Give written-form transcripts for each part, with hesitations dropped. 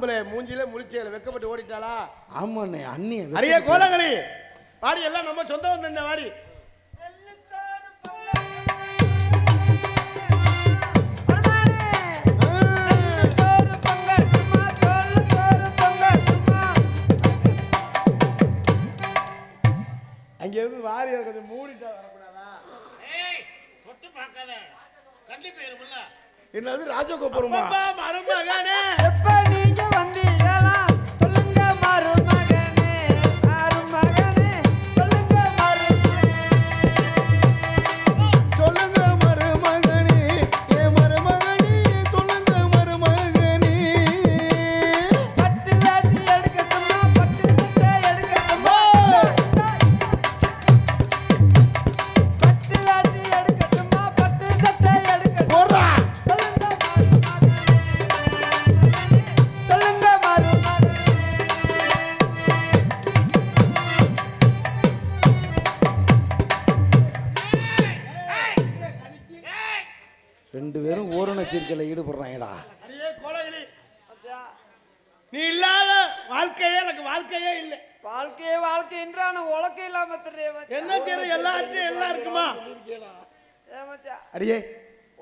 ஆம்பளை மூஞ்சில முழிச்சேல வெக்கப்பட்டு ஓடிட்டாளா? ஆமாண்ணே அண்ணி. அரிய கோலங்களி வாடி, எல்லாம் நம்ம சொந்த வந்த வாடி. அங்க இருந்து வாரி கொஞ்சம் மூடிட்டா வரக்கூடாதா? தொட்டு பார்க்காத கண்டி போயிருமில்ல. என்னது ராஜகோபுரமா? மருமகனே எப்ப நீங்க வந்தீங்களா சொல்லுங்க மருமகனே, மருமகனே சொல்லுங்க சொல்லுங்க மருமகனே, ஏ மருமகனே சொல்லுங்க மருமகனே. பட்டு வேட்டி எடுக்கட்டுமா, பட்டு சட்டை எடுக்கட்டுமா, பட்டு வேட்டி எடுக்கட்டுமா, பட்டு சட்டை எடுக்கட்டுமா, போறா சொல்லுங்க மருமகனே. ரெண்டு பேரும் ஓரண சேர்க்கையில் ஈடுபடுறாங்கடா. அரிய கோலங்களி, நீ இல்லாத வாழ்க்கையே எனக்கு வாழ்க்கையே இல்லை. வாழ்க்கையே வாழ்க்கை என்றான உலக்கம் இல்லாம என்ன செய்யறது? எல்லாத்தையும் எல்லாம் இருக்குமா? ஏமாச்சா அடியே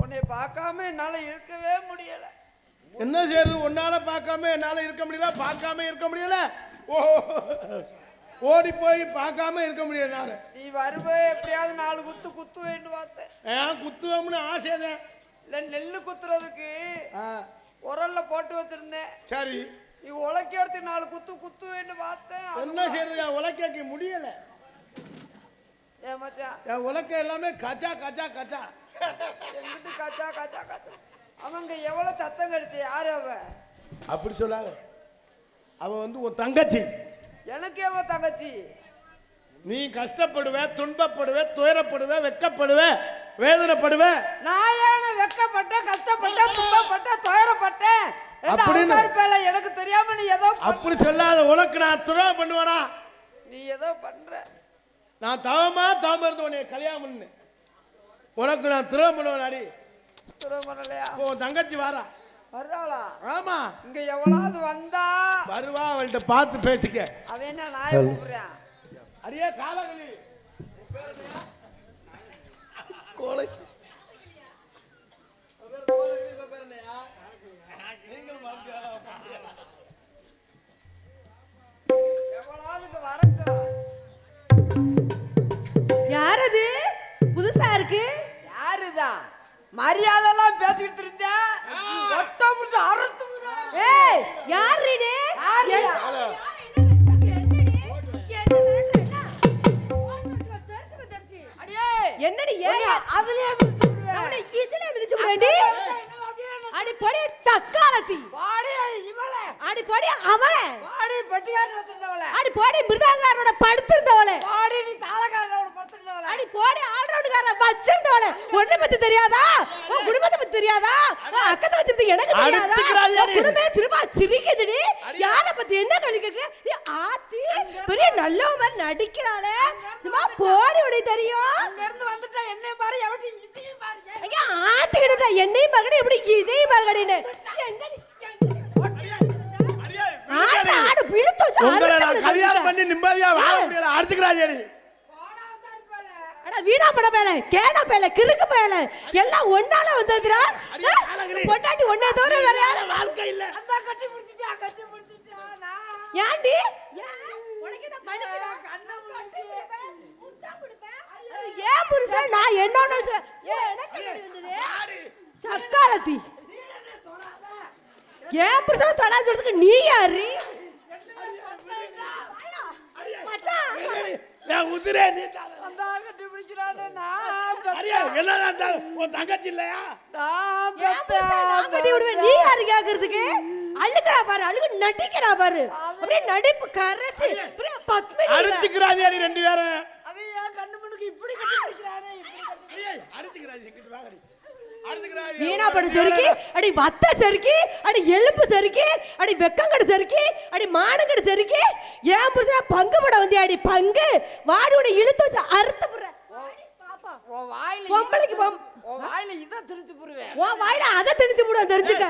உன்னை பார்க்காம என்னால இருக்கவே முடியல. என்ன செய்யறது? உன்னால பார்க்காம என்னால இருக்க முடியல, பார்க்காம இருக்க முடியல. ஓ, ஓடி போய் பார்க்காம இருக்க முடியல. நீ வருவே எப்படியாவது 4 குத்து குத்து வேண்டும் பார்த்தேன். ஏன் குத்துவோம்னு ஆசைதான். இல்ல நெல்லு குத்துறதுக்கு உரல்ல போட்டு வச்சிருந்தேன். சரி, நீ உலக்கி எடுத்து 4 குத்து குத்து வேண்டும் பார்த்தேன். என்ன செய்யறது? என் உலக்கைக்கு முடியல. ஏமாச்சா என் உலக்க எல்லாமே கச்சா கச்சா கச்சா. எங்கிட்டு காச்சா காச்சா காச்சா. அவங்க எவ்வளவு சத்தம் கடிச்சு? யாரு அவ? அப்படி சொல்லாத. அவ வந்து ஒரு தங்கச்சி. எனக்கு எவ தங்கச்சி? நீ கஷ்டப்படுவ, துன்பப்படுவ, துயரப்படுவ, வெக்கப்படுவ, வேதனைப்படுவ. நான் ஏன வெக்கப்பட்டேன், கஷ்டப்பட்டேன், துன்பப்பட்டேன், துயரப்பட்டேன் அப்படின்னு எனக்கு தெரியாம நீ ஏதோ அப்படி சொல்லாத. உனக்கு நான் துரோகம் பண்ணுவேனா? நீ ஏதோ பண்ற. நான் தவமா இருந்து உன்னை கல்யாணம் பண்ணு. உனக்கு நான் துரோகம் பண்ணுவேன். அடி துரோகம் பண்ணலையா? உன் தங்கச்சி வாரா. வர்றாளா? ஆமா, இங்க எவ்வளவு வந்தா வருவா. அவள்கிட்ட பார்த்து பேசிக்க. அவன் என்ன நாயை கூப்பிடுறான்? அரியா காலங்களி கோலை எவ்வளவு வரட்டும். யாரது? புதுசா இருக்கு. யாருதான் மரியாதைலாம் பேசிக்கிட்டு இருந்த ஒட்ட புடிச்சு அறுத்து ஏய், யாரு நீ? என்னடி? ஏன் அதுலயே அவனை இதுல மிதிச்சு விடுடி. அடி பொடி தக்காளத்தி. பாடி இவளே, அடி பொடி அவளே. பாடி பெட்டியார் வச்சிருந்தவளே, அடி பொடி மிருதாங்காரோட படுத்திருந்தவளே. பாடி நீ தாளக்காரோட படுத்திருந்தவளே, அடி பொடி ஆல்ரவுண்ட்கார வச்சிருந்தவளே. ஒண்ணு பத்தி தெரியாதா? உன் குடும்பத்தை பத்தி தெரியாதா? உன் அக்கத்தை பத்தி எனக்கு தெரியாதா? உன் குடும்பமே சிரிப்பா சிரிக்குதுடி. யார பத்தி என்ன கேள்வி கேக்குற? நீ ஆத்தி பெரிய நல்லவ மாதிரி நடிக்கிறாளே. சும்மா போடி உடைய தெரியும். அங்க இருந்து வந்துட்டா என்னைய பாரு, எவடி இதையும் பாரு. ஐயா ஆத்தி கிட்டா என்னையும் மகனே இப்படி இதையும் மகனேன்னு. ஆடு ஆடு பிழுத்து உங்களை நான் கல்யாணம் பண்ணி நிம்மதியா வாழ முடியல. அடிச்சுக்கிறாஜி. அட வீணா பட பேல, கேடா பேல, கிறுக்கு பேல எல்லாம் ஒண்ணால வந்ததுடா. பொண்டாட்டி ஒண்ணே தவிர வேற யாரும் வாழ்க்கை இல்ல. அந்த கட்டி முடிச்சிட்டா நான் ஏன்டி? உனக்கு என்ன பண்ணுடா? கண்ணை முடிச்சி முத்தம் கொடுப்பேன். ஏன் புருஷன் நான் என்னோட எனக்கு எப்படி வந்தது? சக்காலத்தி. ஏன் புருஷன் தொடாத சொல்றதுக்கு நீ யாரு? மச்சான் நான் உதிரே நீ அந்த கட்டி பிடிக்கிறானே நான் அரியா என்னடா உன் தங்கச்சி இல்லையா? நான் ஏன் புருஷன் நான் கட்டி விடுவேன். நீ யாரு கேக்குறதுக்கு? அழுக்குறா பாரு, அழுகு நடிக்கிறா பாரு. அப்படியே நடிப்பு கரசி அப்படியே பத்மினி. அடிச்சுக்கிறாஜி ரெண்டு பேரும். அவன் ஏன் கண்ணு மண்ணுக்கு இப்படி கட்டி பிடிக்கிறானே? இப்படி அடிச்சுக்கிறாஜி கிட்ட வாங்கடி. வீணா படு செருக்கி, அடி வத்த செருக்கி, அடி எலும்பு செருக்கி, அடி வெக்கங்கடு செருக்கி, அடி மானங்கடு செருக்கி. ஏன் புருஷனா பங்கு பட வந்தியா? அடி பங்கு வாடி உடைய இழுத்து வச்சு அறுத்து புற. பாப்பா உன் வாயில பொம்பளைக்கு உன் வாயில இதான் திணிச்சு புடுவேன். உன் வாயில அதை திணிச்சு போடுவ தெரிஞ்சுக்க.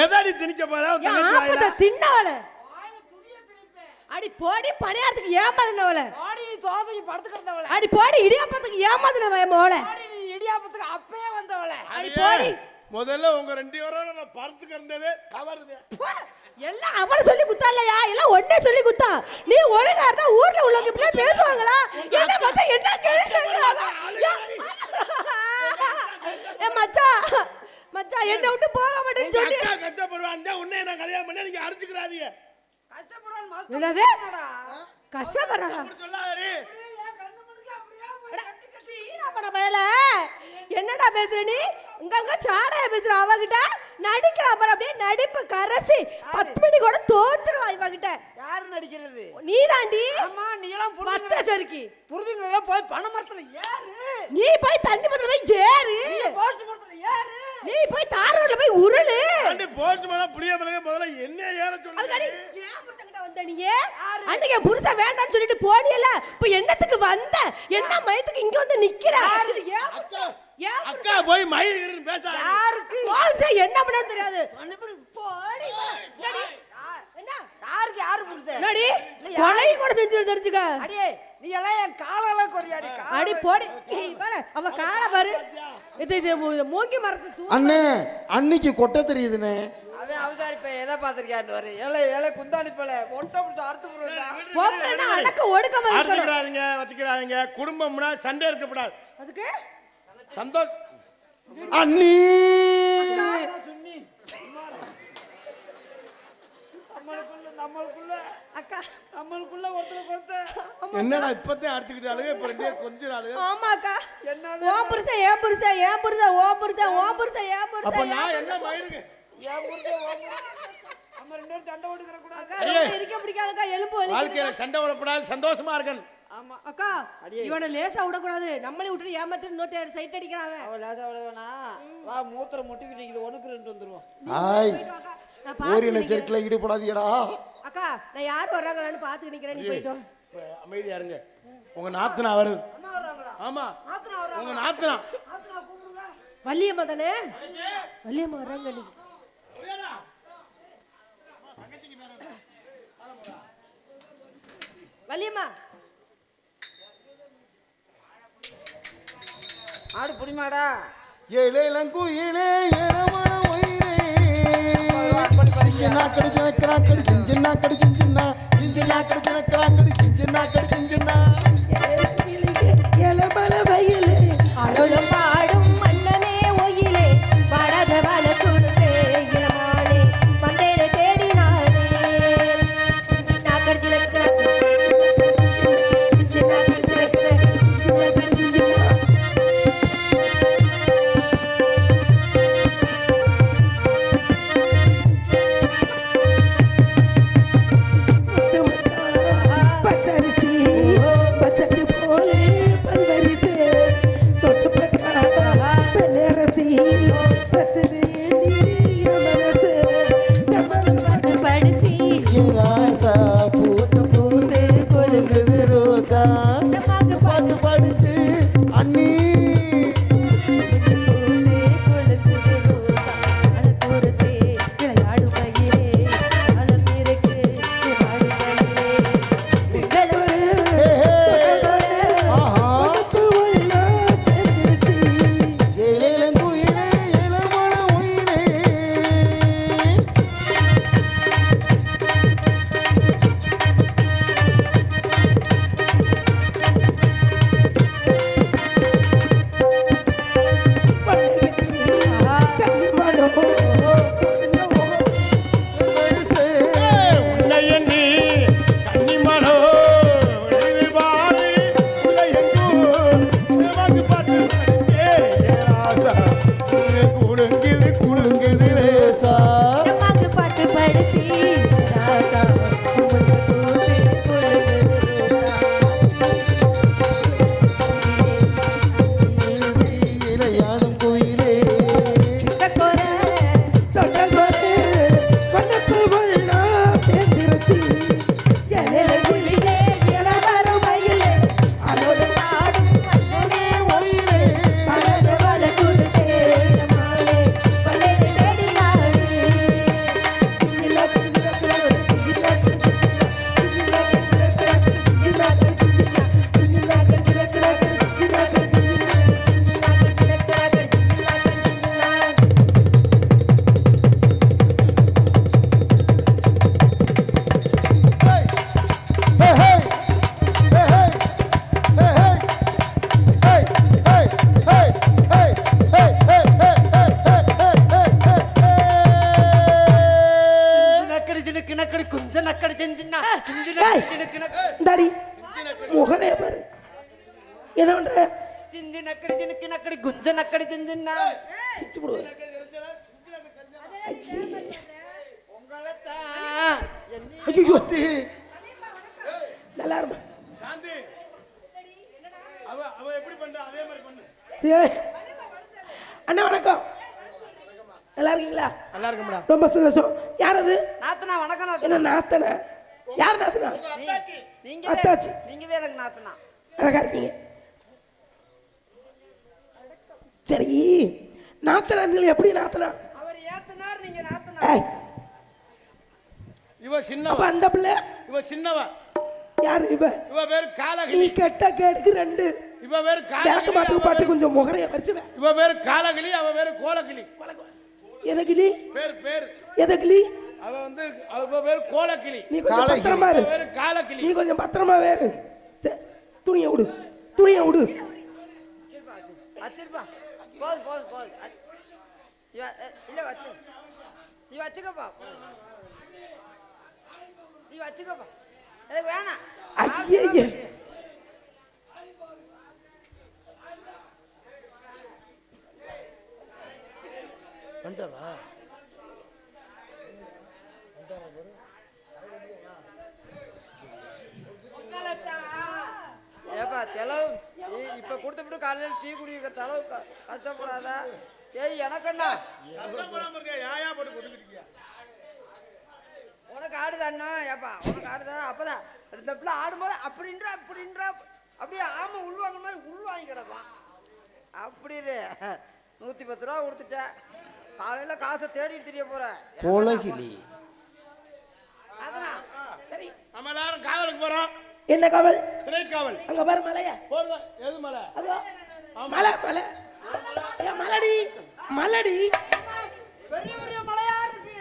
எதாடி திணிக்க போறா உன் என் தங்கச்சி ஆப்பத்தை வாயில? தின்னவள. வாயில துணியை திணிப்பேன். அடி போடி பணியாரத்துக்கு ஏமாதுனவள. ஆடி நீ தோசைக்கு படுத்து கிடந்தவள. அடி போடி இடியாப்பத்துக்கு ஏமாதுனவ மோள. ஆடி நீ இடியாப்பத்துக்கு அப்பவே வந்தவள. அடி போடி. முதல்ல உங்க 2 பேரோட நான் பறத்துக்கு இருந்ததே தவறுது. போ. எல்லாம் அவள சொல்லி குத்தாலையா? எல்லாம் ஒண்ணே சொல்லி குத்தா. நீ ஒழுங்கா இருந்தா ஊர்ல உள்ளவங்க இப்படி பேசுவாங்களா? என்ன பார்த்தா என்ன கேக்குறாங்க? ஏ மச்சான், மச்சான் என்ன விட்டு போக மாட்டேன்னு உங்க சொல்லி. அக்கா கஷ்டப்படுவான் உன்னை நான் கல்யாணம் பண்ண நீங்க அடிச்சுக்கிறாதீங்க. கஷ்டப்படுறான் மத்த என்னது? போடா. கஷ்டப்படுறாளா? அப்படி சொல்லாதடி. ஏன் கண்ணு மணிக்கு அப்படியே போய் கட்டி கட்டி ஈரப்பட பயல. என்னடா பேசுற நீ? இங்க சாடையா பேசுற அவகிட்ட நடிக்கிறா பாரு. அப்படியே நடிப்பு கரசி 10 மணி கூட தோத்துருவா இவகிட்ட. யாரு நடிக்கிறது? நீதாண்டி ஆமா நீ எல்லாம் பத்த சறுக்கி. புரிஞ்சுங்களா? போய் பனை மரத்துல ஏறு. நீ போய் தந்தி பத்திர போய் ஏறு. போஸ்ட் மரத்துல ஏறு. நீ போய் தார் ரோட்ல போய் உருளு. ஆண்டி போஸ்ட் மேல புளிய மலங்க முதல்ல என்ன ஏற அதுக்கடி சொல்லுங்க. ஏன் புருஷன்கிட்ட வந்த நீ? அன்னைக்கு புருஷன் வேண்டாம்னு சொல்லிட்டு போடியல. இப்ப என்னத்துக்கு வந்த? என்ன மயத்துக்கு இங்க வந்து நிக்கிற? ஏன் அக்கா போய் மயிர் பேசாத. யாருக்கு? போலீஸா என்ன பண்ணனும் தெரியாது. போடி. என்னடி? என்ன? யாருக்கு யாரு புரிஞ்ச? என்னடி? கொலை கூட செஞ்சு தெரிஞ்சுக்க. அடியே நீ எல்லாம் என் காலால கொறியாடி. அடி போடி. இவள அவ கால பாரு. இது மூங்கி மரத்து தூ. அண்ணே அன்னைக்கு கொட்டை தெரியுதுண்ணே. அவன் அவதாரி இப்ப எதை பாத்திருக்கான்னு வரு. ஏழை ஏழை குந்தாணி போல ஒட்ட விட்டு அறுத்து போடுறா. பொம்பளைனா அடக்க ஒடுக்கமா இருக்கணும். அடிச்சுக்கிறாதீங்க வச்சுக்கிறாதீங்க. குடும்பம்னா சண்டை இருக்கக்கூடாது. அதுக்கு சந்தோஷம். அண்ணி சுன்னி நம்மளுக்குள்ள அக்கா நம்மளுக்குள்ள ஒருத்தர் ஒருத்தர் என்னடா இப்பதான் அடிச்சுக்கிட்டாளுங்க இப்ப 2 கொஞ்ச நாளு. ஆமா அக்கா. என்னது? ஓ புருஷன் ஏன் புருஷன் ஏன் புருஷன் ஓ புருஷன் ஓ புருஷன் ஏன் அப்ப புருஷன் நான் என்ன மயிருக்கு? ஏன் புரிஞ்ச நம்ம 2 பேரும் சண்டை ஓடிக்கிற கூடாது. அக்கா ரொம்ப இருக்க பிடிக்காதக்கா எலும்பு வலிக்குது. வாழ்க்கையில சண்டை விடக்கூடாது சந்தோஷமா இருக்கணும். ஆமா அக்கா இவனை லேசா விடக்கூடாது. நம்மளே விட்டு ஏமாத்திட்டு இன்னொரு சைட் அடிக்கிறான். அவ லேசா விடுவேனா? வா மூத்திரம் முட்டிக்கிட்டு நிக்குது. ஒண்ணுக்கு 2 வந்துருவோம். ஆய் அக்கா நான் ஓரின பாத்து செருக்கில் ஈடுபடாதீடா. அக்கா நான் யார் வர்றாங்களான்னு பாத்து நிக்கிறேன். நீ போயிட்டு வா. இப்ப அமைதியா இருங்க. உங்க நாத்தனா வருது. அம்மா வர்றாங்களா? ஆமா நாத்தனா வர்றாங்க. உங்க நாத்தனா. நாத்தனா கூப்பிடுங்க. வள்ளியம்மா தானே? வள்ளியம்மா வர்றாங்க நீ. வள்ளியம்மா ஆடு புடிமாடா. ஏழேலங்கு ஏழே ஏழமான ஒயிலே சின்ன கடி சின்ன கடி சின்ன கடி சின்ன சின்ன கடி சின்ன கடி சின்ன கடி சின்ன எலமல வயலே அருளும் பாடும் மன்னனே ஒயிலே வடத வளத்துருவே இளமானே வந்தேனே தேடினானே நாகர்ஜிலக்க என்ன பண்ற? சிஞ்சு நக்கடி சினுக்கு நக்கடி குஞ்ச நக்கடி சிஞ்சுன்னா பிச்சு போடுவேன். உங்களைத்தான் ஐயோ நல்லா இருப்பா. சாந்தி அவ எப்படி பண்றா அதே மாதிரி பண்ணு. ஏய், அண்ணா வணக்கம். நல்லா இருக்கீங்களா? நல்லா இருக்கு மேடம். ரொம்ப சந்தோஷம். யார் அது? நாத்தனா வணக்கம் என்ன நாத்தனா? யார் நாத்தனா? நீங்க அத்தாச்சி. நீங்க தான் எனக்கு நாத்தனா. அழகா இருக்கீங்க. சரி, நாத்தனா எப்படி நாத்தனா? அவர் ஏத்தனார், நீங்க நாத்தனா. ஏய், இவ சின்னவ. அப்ப அந்த பிள்ளை இவ சின்னவ. யாரு இவ? இவ பேரு நீ காலகிளி. கெட்ட கேடுக்கு 2. இவ பேரு விளக்கு காலகிளி. மாத்துக்கு பாட்டு கொஞ்சம் முகரைய வச்சுவேன். இவ பேரு காலகிளி, அவ பேரு கோலகிளி. எதகிளி? பேர் எதகிளி? அவ பேரு கோலகிளி. நீ கொஞ்சம் பத்திரமா இரு. இவ பேரு காலகிளி. நீ கொஞ்சம் பத்திரமா வேறு. துணியை விடு, துணியை விடு. வச்சிருப்பா. போது போது போது. இல்ல வச்சு நீ வச்சுக்கப்பா. நீ வச்சுக்கப்பா. எனக்கு வேணாம். ஐயே, வந்துடா. ஏப்பா செலவு இப்ப கொடுத்துட்டு காலையில் டீ குடிக்க செலவு கஷ்டப்படாதா? சரி எனக்குண்ணா யாயா போட்டு கொடுத்துக்கிட்டியா? உனக்கு ஆடுதாண்ணா. ஏப்பா உனக்கு ஆடுதா? அப்பதான் இந்த பிள்ளை ஆடும்போது அப்படின்றா அப்படியே ஆமை உள்வாங்க மாதிரி உள்வாங்கி கிடப்பான். அப்படி 110 ரூபா கொடுத்துட்டேன். காலையில காசை தேடிட்டு தெரிய போற கோலகிளி. அதான் சரி, நம்ம எல்லாரும் காவலுக்கு போறோம். என்ன காவல்? சிறை காவல். அங்க பாரு மலைய. போங்க. எது மலை? அதோ மலை மலை. ஏ மலடி மலடி. பெரிய பெரிய மலையா இருக்கு.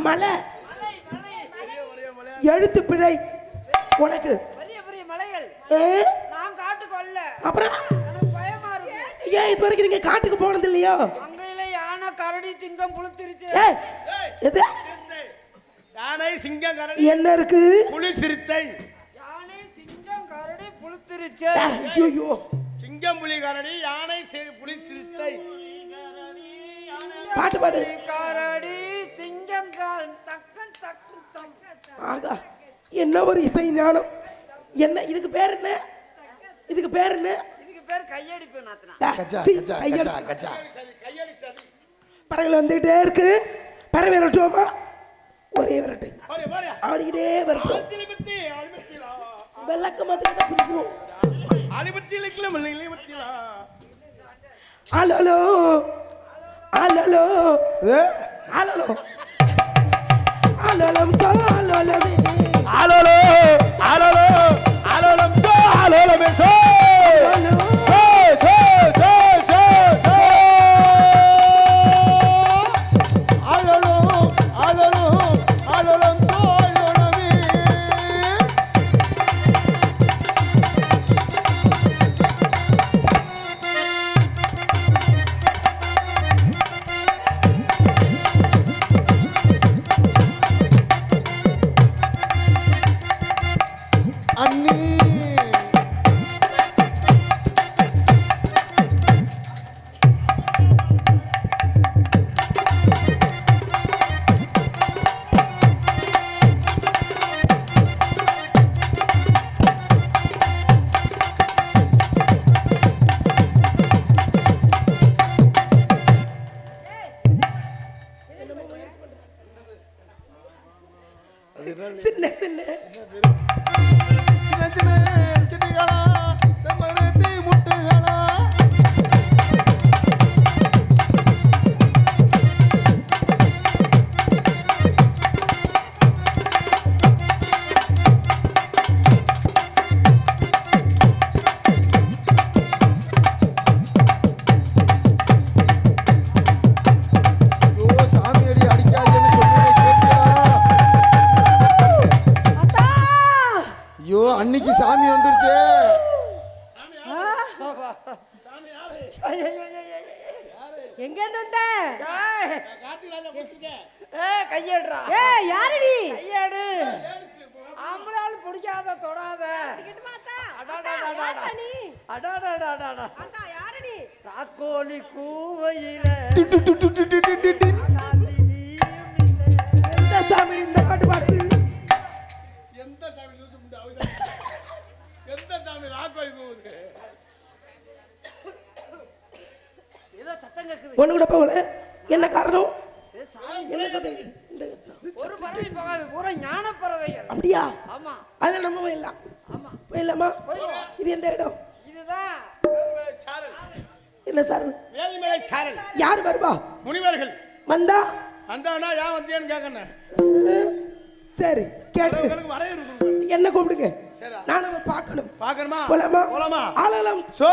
மலை மலை மலை எழுத்து பிழை உனக்கு. பெரிய பெரிய மலைகள். ஏ, நான் காட்டுக்கு வரல. அப்புறம் எனக்கு பயமா இருக்கு. ஏன் இப்ப வரைக்கும் நீங்க காட்டுக்கு போனது இல்லையோ? அங்கையில யானை கரடி சிங்கம் புளுத்திருச்சு. ஏய், எது? யானை, சிங்கம், கரடி, என்ன இருக்கு? புலி, சிறுத்தை. யானை சிங்கம் கரடி புளுத்திருச்சு. ஐயோ, சிங்கம், புலி, கரடி, யானை, புலி, சிறுத்தை. பாட்டு பாடு. கரடி சிங்கம் தக்கன் தக்கு தம். ஆகா, என்ன ஒரு இசை ஞானம். என்ன இதுக்கு பேர் என்ன? இதுக்கு பேர் என்ன? இதுக்கு பேர் கையடிப்பு நாத்தனா. சீ, கையெழு. பறவைகள் வந்துகிட்டே இருக்கு. பறவை விரட்டுவோமா? ஒரே விரட்டு போடியா, போடியா. ஆடிக்கிட்டே விரட்டுவோம். ஆச்சிலிபத்தி, ஆலிபத்திலா. வெள்ளக்க மாத்திக்கிட்ட பிடிச்சிருவோம். ஆலிபத்தில, மல்லிபத்திலா. அலலோ அலலோ அலலோ அலலம் சாலலமே ஆலோலோ, ஆலோலோ, ஆலோலம் சோ, ஆலோலமே சோ. சோ, சோ, சோ, சோ, சோ. அலலோ அலலோ அலலம் சாலலமே. அண்ணி சின்ன சின்ன சின்ன சின்ன செடிகளா, செம்பருத்தி முட்டுகளா. ஐயோ, சாமியடி அடிக்காதேன்னு சொன்னதை கேட்டியா? அத்தா ஐயோ, அன்னைக்கு சாமி வந்துருச்சு. எங்க இருந்து வந்த? கையேடுறா. ஏய் யாரடி? கையேடு. ஆம்பளால் பிடிக்காத தொடாத. கிட்டமா அத்தா? அடாடாடாடா. அத்தா, நீ அடாடாடாடாடா அக்கா யாரு நீ ராக்கோழி கூவையில டு, டு, டு, டு, டு, டு, டு, டு. அடாதி நீயும் இல்லை. எந்த சாமி இந்த பாட்டு பாடுது எந்த சாமி லூசு முண்டை அவசரம். எந்த சாமி ராக்கோழி போகுது? ஏதோ சத்தம் கேக்குது. ஒண்ணு கூட போகல என்ன காரணம் ஏ, சாமி, என்ன சத்தம் இந்த ஒரு பறவை போகாது பூரா ஞான பறவைகள். அப்படியா ஆமா அதுல நம்ம போயிடலாம் ஆமா போயிடலாமா போயிடுவோம். இது எந்த இடம் இதுதான் வேல்மலை சாரல். என்ன சார் வேல்மலை சாரல். யார் வருவா முனிவர்கள் வந்தா அந்தானா ஏன் வந்தியான்னு கேட்கணும். சரி கேட்டு உங்களுக்கு வரைய இருக்கும். என்ன கூப்பிடுங்க சரி. நானும் பார்க்கணும் பார்க்கணுமா? போலாமா போலாமா? ஆளலாம் சோ